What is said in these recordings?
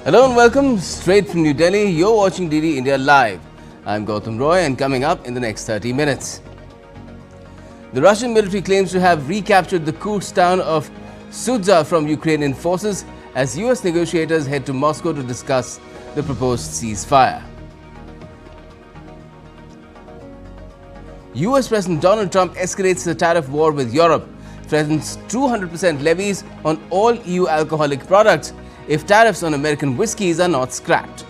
Hello and welcome straight from New Delhi. You're watching DD India Live. I'm Gautam Roy and coming up in the next 30 minutes. The Russian military claims to have recaptured the Kursk town of Sudza from Ukrainian forces as US negotiators head to Moscow to discuss the proposed ceasefire. US President Donald Trump escalates the tariff war with Europe, threatens 200% levies on all EU alcoholic products if tariffs on American whiskies are not scrapped.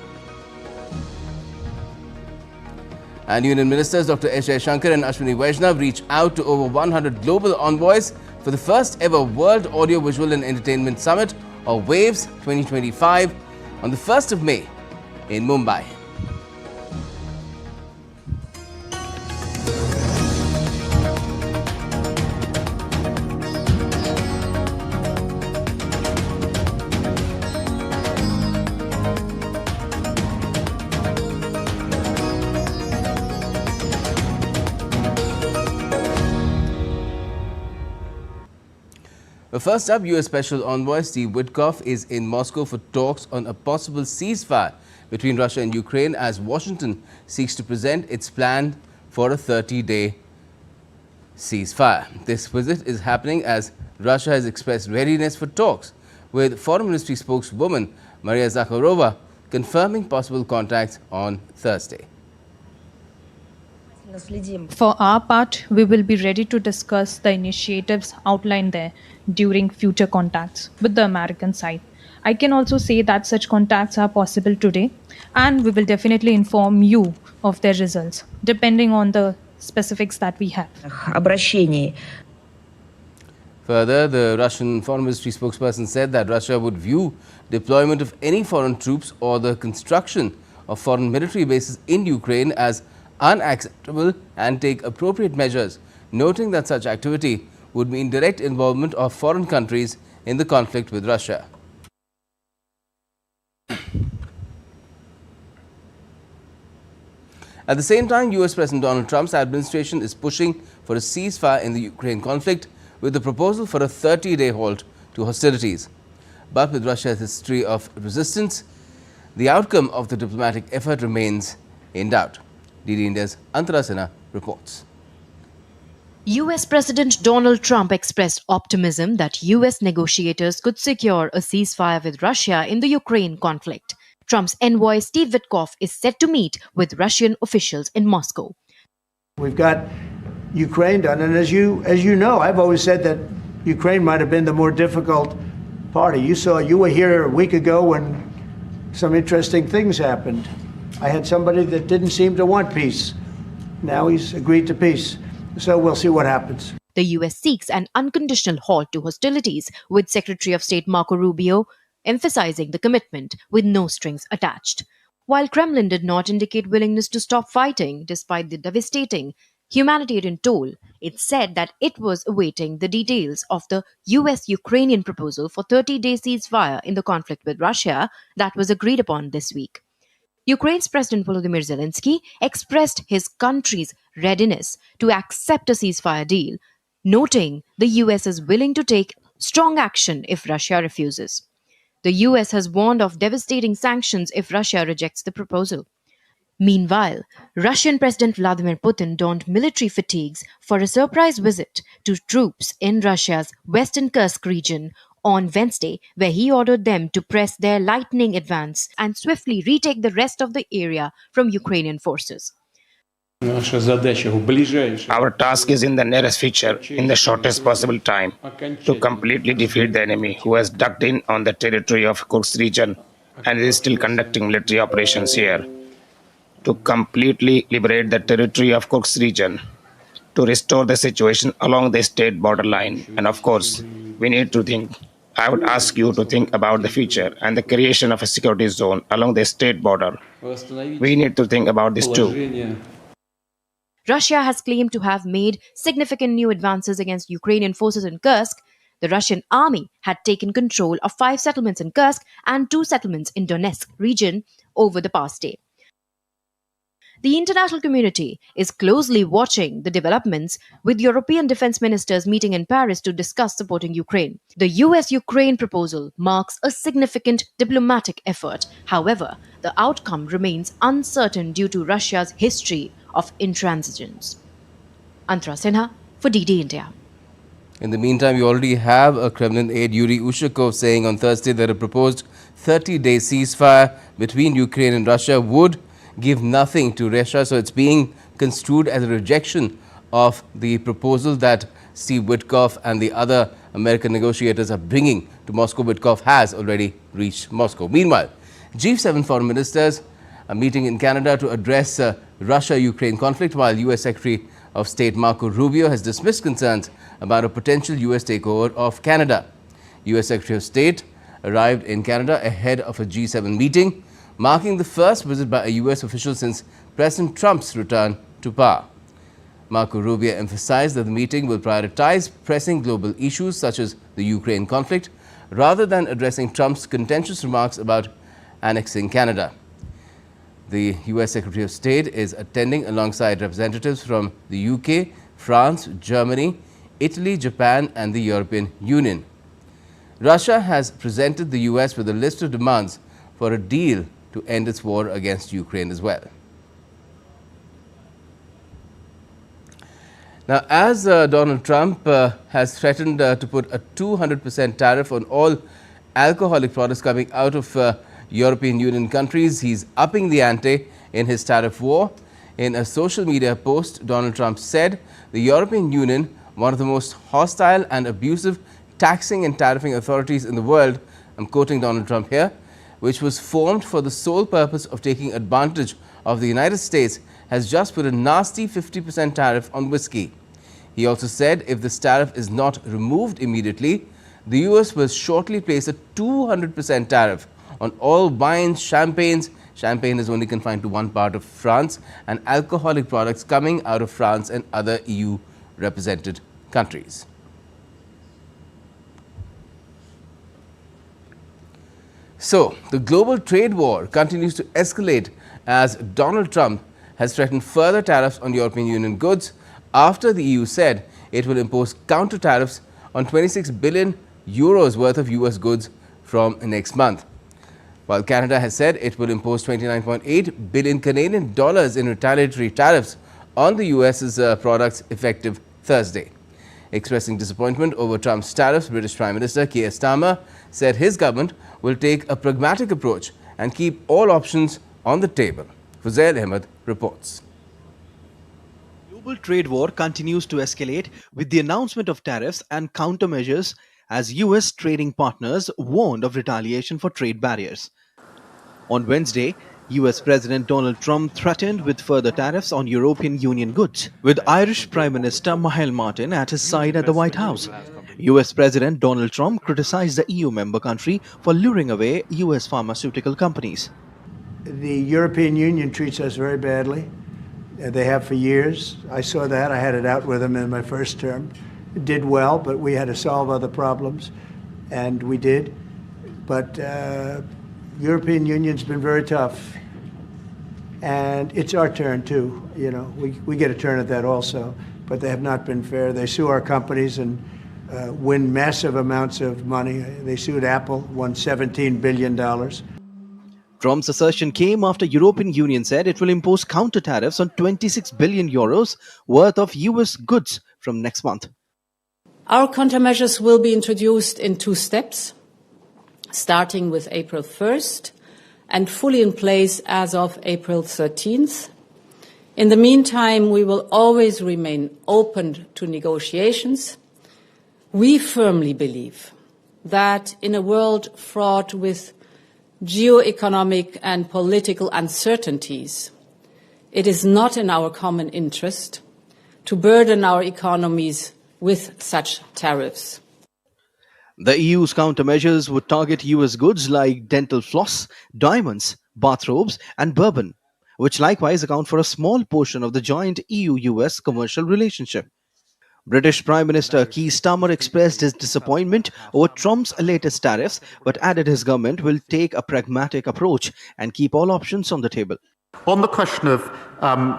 And Union Ministers Dr. S. Jaishankar and Ashwini Vaishnav reach out to over 100 global envoys for the first ever World Audiovisual and Entertainment Summit, or WAVES 2025, on the 1st of May in Mumbai. First up, US Special Envoy Steve Witkoff is in Moscow for talks on a possible ceasefire between Russia and Ukraine as Washington seeks to present its plan for a 30-day ceasefire. This visit is happening as Russia has expressed readiness for talks, with Foreign Ministry spokeswoman Maria Zakharova confirming possible contacts on Thursday. For our part, we will be ready to discuss the initiatives outlined there during future contacts with the American side. I can also say that such contacts are possible today, and we will definitely inform you of their results, depending on the specifics that we have. Further, the Russian Foreign Ministry spokesperson said that Russia would view deployment of any foreign troops or the construction of foreign military bases in Ukraine as unacceptable and take appropriate measures, noting that such activity would mean direct involvement of foreign countries in the conflict with Russia. At the same time, US President Donald Trump's administration is pushing for a ceasefire in the Ukraine conflict with the proposal for a 30-day halt to hostilities. But with Russia's history of resistance, the outcome of the diplomatic effort remains in doubt. DD India's Antara Sinha reports. US President Donald Trump expressed optimism that US negotiators could secure a ceasefire with Russia in the Ukraine conflict. Trump's envoy Steve Witkoff is set to meet with Russian officials in Moscow. We've got Ukraine done, and as you know, I've always said that Ukraine might have been the more difficult party. You were here a week ago when some interesting things happened. I had somebody that didn't seem to want peace. Now he's agreed to peace. So we'll see what happens. The US seeks an unconditional halt to hostilities, with Secretary of State Marco Rubio emphasizing the commitment with no strings attached. While Kremlin did not indicate willingness to stop fighting despite the devastating humanitarian toll, it said that it was awaiting the details of the US-Ukrainian proposal for 30-day ceasefire in the conflict with Russia that was agreed upon this week. Ukraine's President Volodymyr Zelensky expressed his country's readiness to accept a ceasefire deal, noting the US is willing to take strong action if Russia refuses. The US has warned of devastating sanctions if Russia rejects the proposal. Meanwhile, Russian President Vladimir Putin donned military fatigues for a surprise visit to troops in Russia's western Kursk region on Wednesday, where he ordered them to press their lightning advance and swiftly retake the rest of the area from Ukrainian forces. Our task is in the nearest future, in the shortest possible time, to completely defeat the enemy who has dug in on the territory of Kursk region and is still conducting military operations here. To completely liberate the territory of Kursk region, to restore the situation along the state borderline. And of course, I would ask you to think about the future and the creation of a security zone along the state border. We need to think about this too. Russia has claimed to have made significant new advances against Ukrainian forces in Kursk. The Russian army had taken control of 5 settlements in Kursk and 2 settlements in Donetsk region over the past day. The international community is closely watching the developments, with European defense ministers meeting in Paris to discuss supporting Ukraine. The US Ukraine proposal marks a significant diplomatic effort. However, the outcome remains uncertain due to Russia's history of intransigence. Antara Sinha for DD India. In the meantime, you already have a Kremlin aide, Yuri Ushakov, saying on Thursday that a proposed 30-day ceasefire between Ukraine and Russia would give nothing to Russia. So it's being construed as a rejection of the proposal that Steve Witkoff and the other American negotiators are bringing to Moscow. Witkoff has already reached Moscow. Meanwhile, G7 foreign ministers are meeting in Canada to address Russia-Ukraine conflict, while U.S. Secretary of State Marco Rubio has dismissed concerns about a potential U.S. takeover of Canada. U.S. Secretary of State arrived in Canada ahead of a G7 meeting, marking the first visit by a U.S. official since President Trump's return to power. Marco Rubio emphasized that the meeting will prioritize pressing global issues such as the Ukraine conflict, rather than addressing Trump's contentious remarks about annexing Canada. The U.S. Secretary of State is attending alongside representatives from the UK, France, Germany, Italy, Japan and the European Union. Russia has presented the U.S. with a list of demands for a deal to end its war against Ukraine as well. Now, as Donald Trump has threatened to put a 200% tariff on all alcoholic products coming out of European Union countries, he's upping the ante in his tariff war. In a social media post, Donald Trump said the European Union, one of the most hostile and abusive taxing and tariffing authorities in the world, I'm quoting Donald Trump here, which was formed for the sole purpose of taking advantage of the United States, has just put a nasty 50% tariff on whiskey. He also said if this tariff is not removed immediately, the US will shortly place a 200% tariff on all wines, champagnes, champagne is only confined to one part of France, and alcoholic products coming out of France and other EU represented countries. So, the global trade war continues to escalate as Donald Trump has threatened further tariffs on European Union goods after the EU said it will impose counter tariffs on 26 billion euros worth of US goods from next month. While Canada has said it will impose 29.8 billion Canadian dollars in retaliatory tariffs on the US's products effective Thursday. Expressing disappointment over Trump's tariffs, British Prime Minister Keir Starmer said his government will take a pragmatic approach and keep all options on the table. Fuzail Ahmed reports. Global trade war continues to escalate with the announcement of tariffs and countermeasures as US trading partners warned of retaliation for trade barriers. On Wednesday, US President Donald Trump threatened with further tariffs on European Union goods, with Irish Prime Minister Michael Martin at his side at the White House. US President Donald Trump criticized the EU member country for luring away US pharmaceutical companies. The European Union treats us very badly. They have for years. I saw that. I had it out with them in my first term. It did well, but we had to solve other problems, and we did. But European Union's been very tough, and it's our turn too. You know, we get a turn at that also, but they have not been fair. They sue our companies and win massive amounts of money. They sued Apple, won $17 billion. Trump's assertion came after European Union said it will impose counter tariffs on 26 billion euros worth of US goods from next month. Our countermeasures will be introduced in 2 steps, starting with April 1st and fully in place as of April 13th. In the meantime, we will always remain open to negotiations. We firmly believe that in a world fraught with geo-economic and political uncertainties, it is not in our common interest to burden our economies with such tariffs. The EU's countermeasures would target US goods like dental floss, diamonds, bathrobes, and bourbon, which likewise account for a small portion of the joint EU-US commercial relationship. British Prime Minister Keir Starmer expressed his disappointment over Trump's latest tariffs, but added his government will take a pragmatic approach and keep all options on the table. On the question of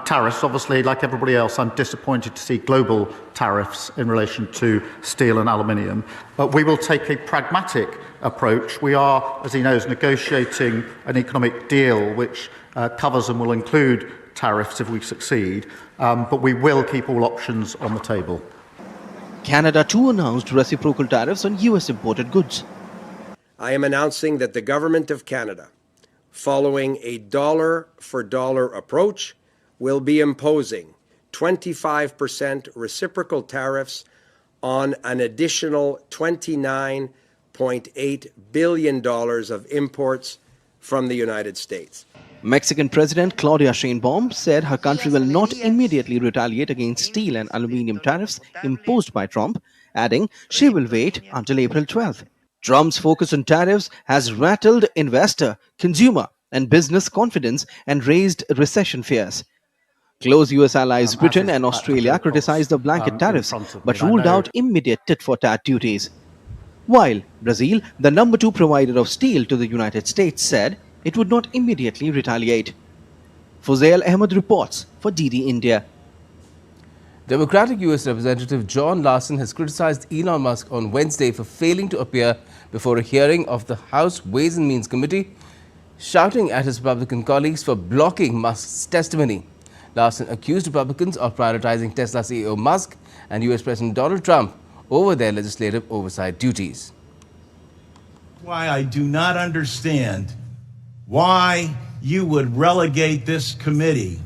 tariffs, obviously, like everybody else, I'm disappointed to see global tariffs in relation to steel and aluminium. But we will take a pragmatic approach. We are, as he knows, negotiating an economic deal which covers and will include tariffs if we succeed, but we will keep all options on the table. Canada too announced reciprocal tariffs on US imported goods. I am announcing that the Government of Canada, following a dollar-for-dollar approach, will be imposing 25% reciprocal tariffs on an additional $29.8 billion of imports from the United States. Mexican President Claudia Sheinbaum said her country will not immediately retaliate against steel and aluminium tariffs imposed by Trump, adding she will wait until April 12th. Trump's focus on tariffs has rattled investor, consumer, and business confidence and raised recession fears. Close US allies Britain and Australia criticized the blanket tariffs but ruled out immediate tit-for-tat duties. While Brazil, the number 2 provider of steel to the United States, said it would not immediately retaliate. Fuzail Ahmed reports for DD India. Democratic US Representative John Larson has criticized Elon Musk on Wednesday for failing to appear before a hearing of the House Ways and Means Committee, shouting at his Republican colleagues for blocking Musk's testimony. Larson accused Republicans of prioritizing Tesla CEO Musk and US President Donald Trump over their legislative oversight duties. Why I do not understand why you would relegate this committee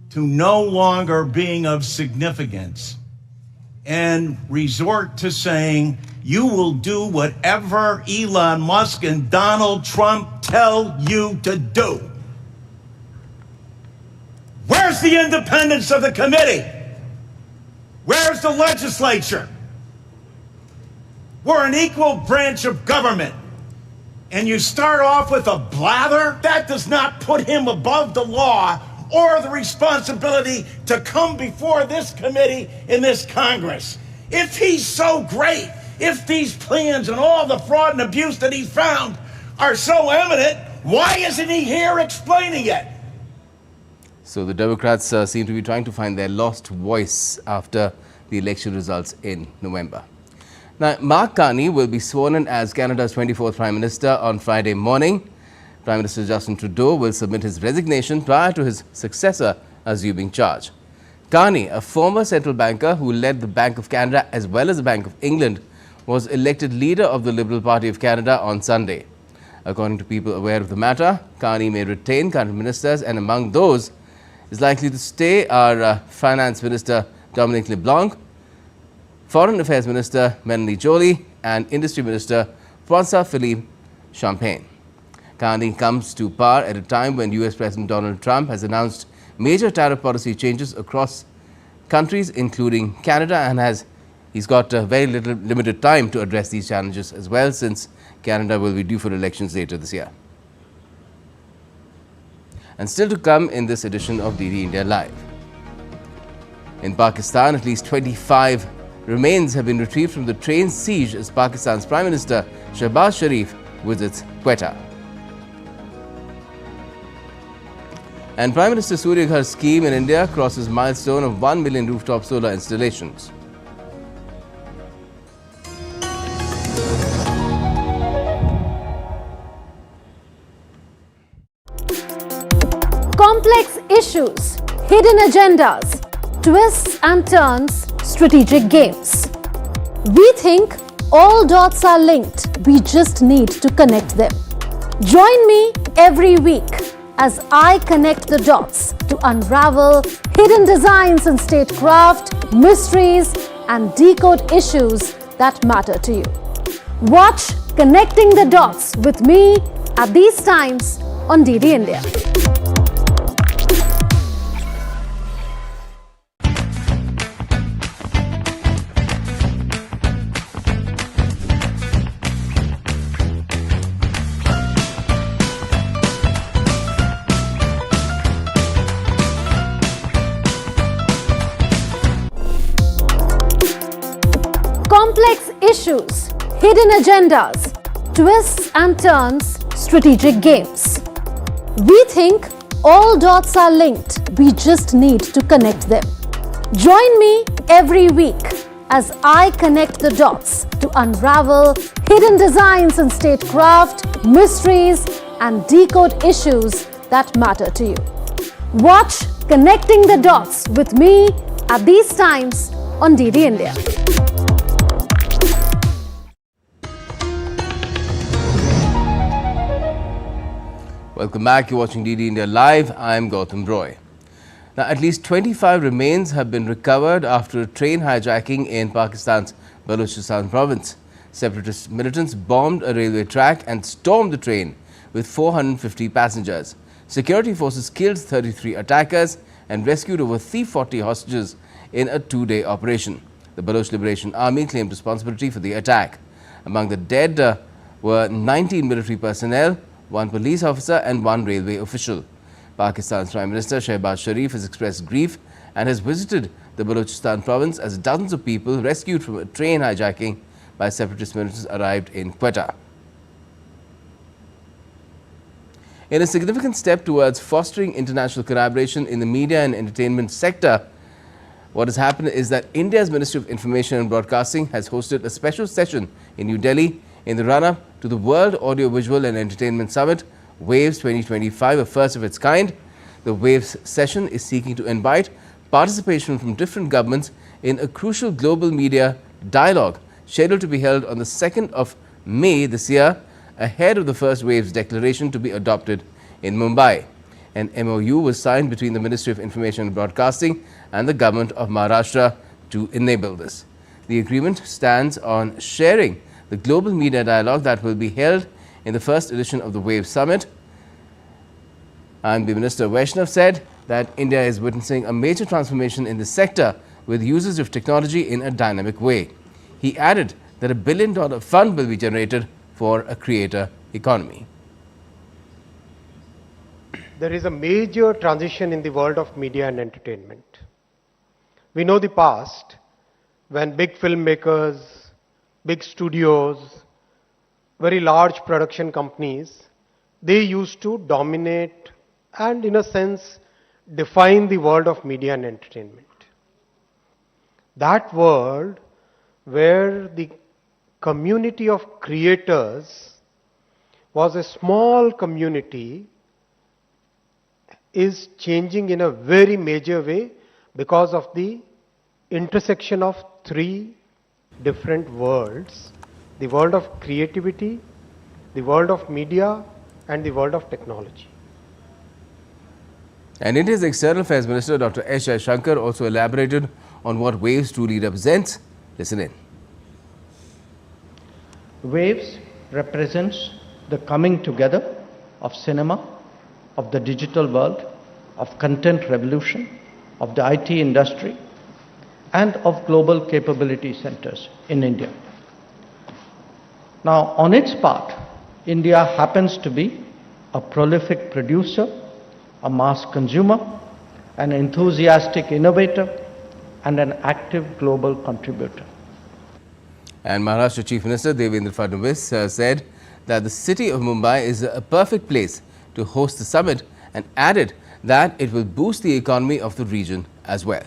to no longer being of significance and resort to saying you will do whatever Elon Musk and Donald Trump tell you to do. Where's the independence of the committee? Where's the legislature? We're an equal branch of government. And you start off with a blather? That does not put him above the law or the responsibility to come before this committee in this Congress. If he's so great, if these plans and all the fraud and abuse that he found are so evident, why isn't he here explaining it? So the Democrats seem to be trying to find their lost voice after the election results in November. Now, Mark Carney will be sworn in as Canada's 24th Prime Minister on Friday morning. Prime Minister Justin Trudeau will submit his resignation prior to his successor assuming charge. Carney, a former central banker who led the Bank of Canada as well as the Bank of England, was elected leader of the Liberal Party of Canada on Sunday. According to people aware of the matter, Carney may retain current ministers, and among those is likely to stay are Finance Minister Dominic LeBlanc, Foreign Affairs Minister Melanie Joly, and Industry Minister François-Philippe Champagne. Carney comes to power at a time when US President Donald Trump has announced major tariff policy changes across countries, including Canada, and he's got very limited time to address these challenges as well, since Canada will be due for elections later this year. And still to come in this edition of DD India Live. In Pakistan, at least 25 remains have been retrieved from the train siege as Pakistan's Prime Minister Shehbaz Sharif visits Quetta. And Prime Minister Surya Ghar's scheme in India crosses milestone of 1 million rooftop solar installations. Complex issues, hidden agendas, twists and turns, strategic games. We think all dots are linked. We just need to connect them. Join me every week as I connect the dots to unravel hidden designs in statecraft, mysteries, and decode issues that matter to you. Watch Connecting the Dots with me at these times on DD India. Complex issues, hidden agendas, twists and turns, strategic games. We think all dots are linked. We just need to connect them. Join me every week as I connect the dots to unravel hidden designs in statecraft, mysteries, and decode issues that matter to you. Watch Connecting the Dots with me at these times on DD India. Welcome back. You're watching DD India Live. I'm Gautam Roy. Now, at least 25 remains have been recovered after a train hijacking in Pakistan's Balochistan province. Separatist militants bombed a railway track and stormed the train with 450 passengers. Security forces killed 33 attackers and rescued over 340 hostages in a two-day operation. The Baloch Liberation Army claimed responsibility for the attack. Among the dead were 19 military personnel, 1 police officer and 1 railway official. Pakistan's Prime Minister Shehbaz Sharif has expressed grief and has visited the Balochistan province as dozens of people rescued from a train hijacking by separatist militants arrived in Quetta. In a significant step towards fostering international collaboration in the media and entertainment sector, what has happened is that India's Ministry of Information and Broadcasting has hosted a special session in New Delhi in the run-up to the World Audiovisual and Entertainment Summit, WAVES 2025, a first of its kind. The WAVES session is seeking to invite participation from different governments in a crucial global media dialogue scheduled to be held on the 2nd of May this year, ahead of the first WAVES declaration to be adopted in Mumbai. An MOU was signed between the Ministry of Information and Broadcasting and the Government of Maharashtra to enable this. The agreement stands on sharing the global media dialogue that will be held in the first edition of the WAVES Summit. And the Minister Vaishnav said that India is witnessing a major transformation in the sector with usage of technology in a dynamic way. He added that $1 billion fund will be generated for a creator economy. There is a major transition in the world of media and entertainment. We know the past when big filmmakers, big studios, very large production companies, they used to dominate and in a sense define the world of media and entertainment. That world where the community of creators was a small community is changing in a very major way because of the intersection of 3 different worlds: the world of creativity, the world of media, and the world of technology. And India's External Affairs Minister Dr. S. Jaishankar also elaborated on what WAVES truly represents. Listen in. WAVES represents the coming together of cinema, of the digital world, of content revolution, of the IT industry, and of global capability centers in India. Now, on its part, India happens to be a prolific producer, a mass consumer, an enthusiastic innovator, and an active global contributor. And Maharashtra Chief Minister Devendra Fadnavis said that the city of Mumbai is a perfect place to host the summit and added that it will boost the economy of the region as well.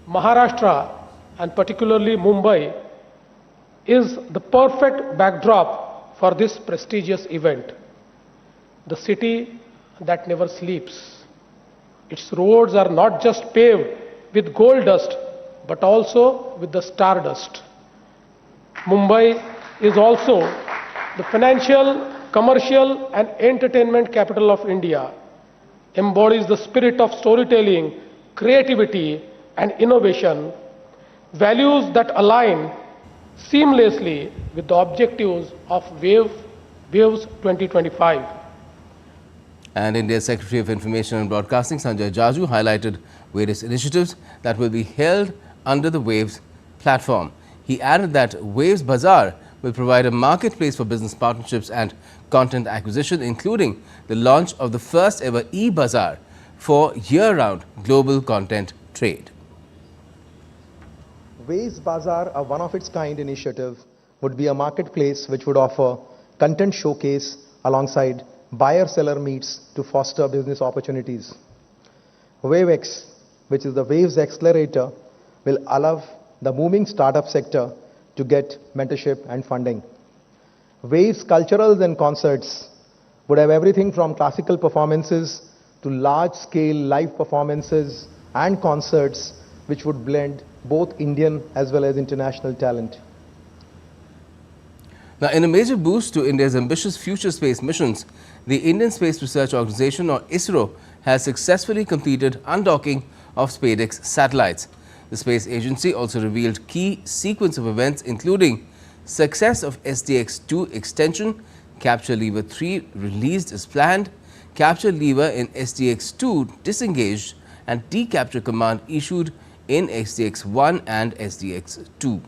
Maharashtra, and particularly Mumbai, is the perfect backdrop for this prestigious event. The city that never sleeps. Its roads are not just paved with gold dust, but also with the stardust. Mumbai is also the financial, commercial and entertainment capital of India, embodies the spirit of storytelling, creativity and innovation, values that align seamlessly with the objectives of WAVES 2025. And India's Secretary of Information and Broadcasting Sanjay Jaju highlighted various initiatives that will be held under the WAVES platform. He added that WAVES Bazaar will provide a marketplace for business partnerships and content acquisition, including the launch of the first ever e-Bazaar for year-round global content trade. WAVES Bazaar, a one-of-its-kind initiative, would be a marketplace which would offer content showcase alongside buyer-seller meets to foster business opportunities. WaveX, which is the Waves Accelerator, will allow the moving startup sector to get mentorship and funding. Waves Culturals and Concerts would have everything from classical performances to large-scale live performances and concerts which would blend both Indian as well as international talent. Now, in a major boost to India's ambitious future space missions, the Indian Space Research Organisation, or ISRO, has successfully completed undocking of SpaceX satellites. The space agency also revealed key sequence of events, including success of SDX-2 extension, capture lever 3 released as planned, capture lever in SDX-2 disengaged, and decapture command issued in SDX-1 and SDX-2.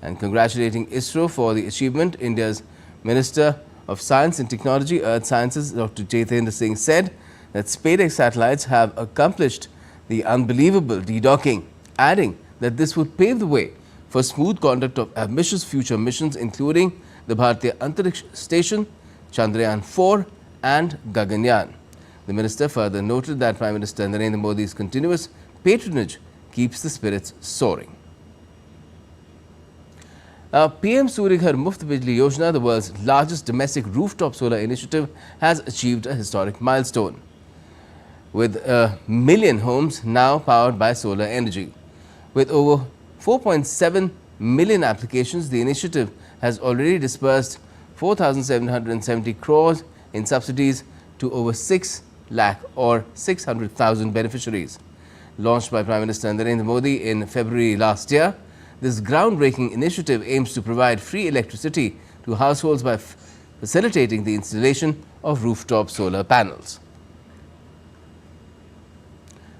And congratulating ISRO for the achievement, India's Minister of Science and Technology, Earth Sciences, Dr. Jitendra Singh, said that SpaceX satellites have accomplished the unbelievable dedocking, adding that this would pave the way for smooth conduct of ambitious future missions, including the Bharatiya Antariksh Station, Chandrayaan-4 and Gaganyaan. The minister further noted that Prime Minister Narendra Modi's continuous patronage keeps the spirits soaring. PM Surya Ghar Muft Bijli Yojana, the world's largest domestic rooftop solar initiative, has achieved a historic milestone, with 1 million homes now powered by solar energy. With over 4.7 million applications, the initiative has already disbursed 4,770 crores in subsidies to over 6 lakh or 600,000 beneficiaries. Launched by Prime Minister Narendra Modi in February last year, this groundbreaking initiative aims to provide free electricity to households by facilitating the installation of rooftop solar panels.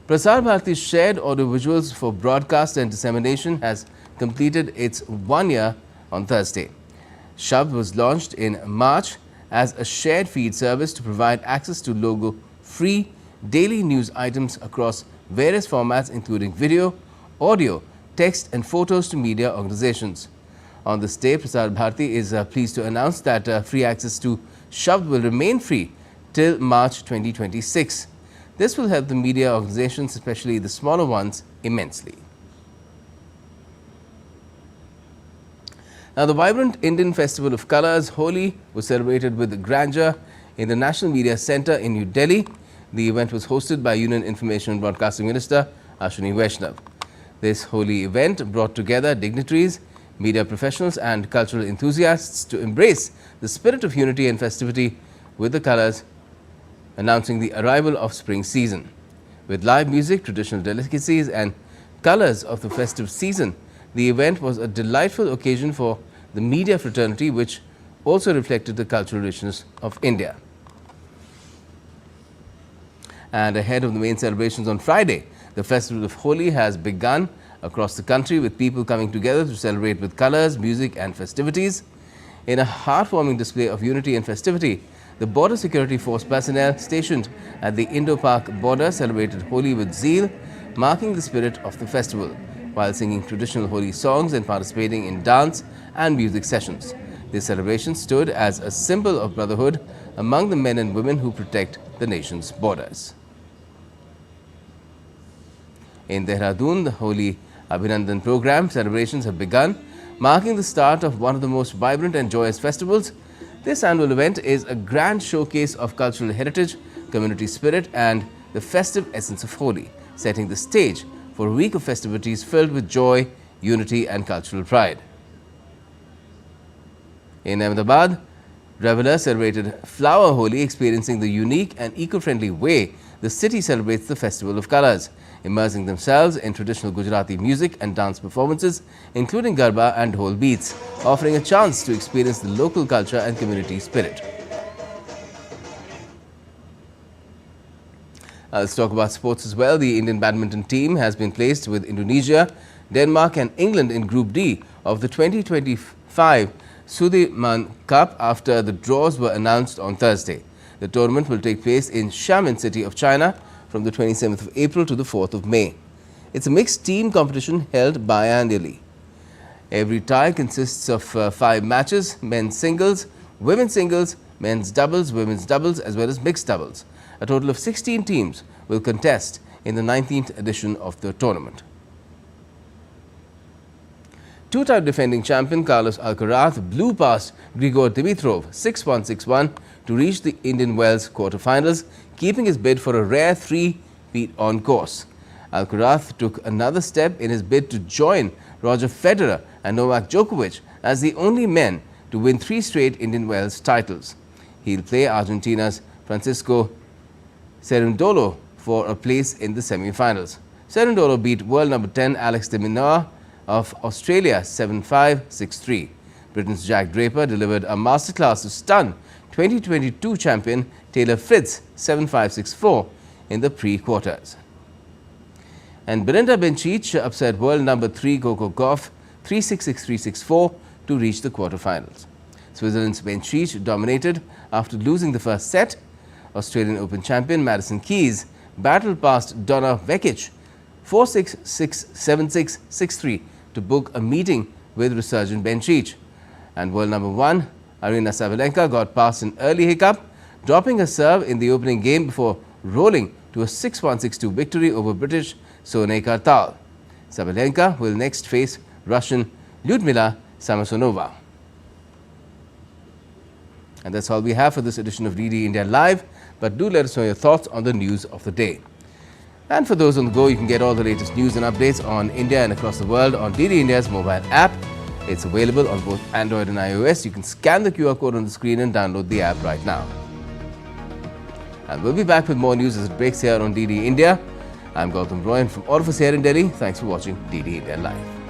Prasar Bharati's shared audiovisuals for broadcast and dissemination has completed its 1 year on Thursday. Shabd was launched in March as a shared feed service to provide access to logo-free daily news items across various formats, including video, audio, text and photos to media organizations. On this day, Prasar Bharati is pleased to announce that free access to Shabd will remain free till March 2026. This will help the media organizations, especially the smaller ones, immensely. Now, the vibrant Indian Festival of Colours, Holi, was celebrated with grandeur in the National Media Centre in New Delhi. The event was hosted by Union Information and Broadcasting Minister Ashwini Vaishnav. This Holi event brought together dignitaries, media professionals and cultural enthusiasts to embrace the spirit of unity and festivity with the colours, announcing the arrival of spring season. With live music, traditional delicacies and colours of the festive season, the event was a delightful occasion for the media fraternity, which also reflected the cultural richness of India. And ahead of the main celebrations on Friday, the festival of Holi has begun across the country, with people coming together to celebrate with colours, music and festivities. In a heartwarming display of unity and festivity, the Border Security Force personnel stationed at the Indo-Pak border celebrated Holi with zeal, marking the spirit of the festival, while singing traditional Holi songs and participating in dance and music sessions. This celebration stood as a symbol of brotherhood among the men and women who protect the nation's borders. In Dehradun, the Holi Abhinandan program celebrations have begun, marking the start of one of the most vibrant and joyous festivals. This annual event is a grand showcase of cultural heritage, community spirit and the festive essence of Holi, setting the stage for a week of festivities filled with joy, unity and cultural pride. In Ahmedabad, revelers celebrated Flower Holi, experiencing the unique and eco-friendly way the city celebrates the Festival of Colours, immersing themselves in traditional Gujarati music and dance performances, including Garba and Dhol beats, offering a chance to experience the local culture and community spirit. Let's talk about sports as well. The Indian badminton team has been placed with Indonesia, Denmark and England in Group D of the 2025 Sudirman Cup after the draws were announced on Thursday. The tournament will take place in Xiamen city of China from the 27th of April to the 4th of May. It's a mixed team competition held biannually. Every tie consists of 5 matches: men's singles, women's singles, men's doubles, women's doubles as well as mixed doubles. A total of 16 teams will contest in the 19th edition of the tournament. Two-time defending champion Carlos Alcaraz blew past Grigor Dimitrov 6-1, 6-1 to reach the Indian Wells quarterfinals, keeping his bid for a rare 3-peat on course. Alcaraz took another step in his bid to join Roger Federer and Novak Djokovic as the only men to win 3 straight Indian Wells titles. He'll play Argentina's Francisco Cerundolo for a place in the semi-finals. Cerundolo beat world number 10 Alex de Minaur of Australia 7-5, 6-3. Britain's Jack Draper delivered a masterclass to stun 2022 champion Taylor Fritz 7-5, 6-4 in the pre-quarters. And Belinda Bencic upset world number 3 Coco Gauff 3-6, 6-3, 6-4 to reach the quarterfinals. Switzerland's Bencic dominated after losing the first set. Australian Open champion Madison Keys battled past Donna Vekic 4-6, 6-7, 6, 6-3 to book a meeting with resurgent Bencic. And world number 1 Aryna Sabalenka got past an early hiccup, dropping her serve in the opening game before rolling to a 6-1, 6-2 victory over British Sone Kartal. Sabalenka will next face Russian Lyudmila Samsonova. And that's all we have for this edition of DD India Live, but do let us know your thoughts on the news of the day. And for those on the go, you can get all the latest news and updates on India and across the world on DD India's mobile app. It's available on both Android and iOS. You can scan the QR code on the screen and download the app right now. And we'll be back with more news as it breaks here on DD India. I'm Gautam Roy, and from all of us here in Delhi, thanks for watching DD India Live.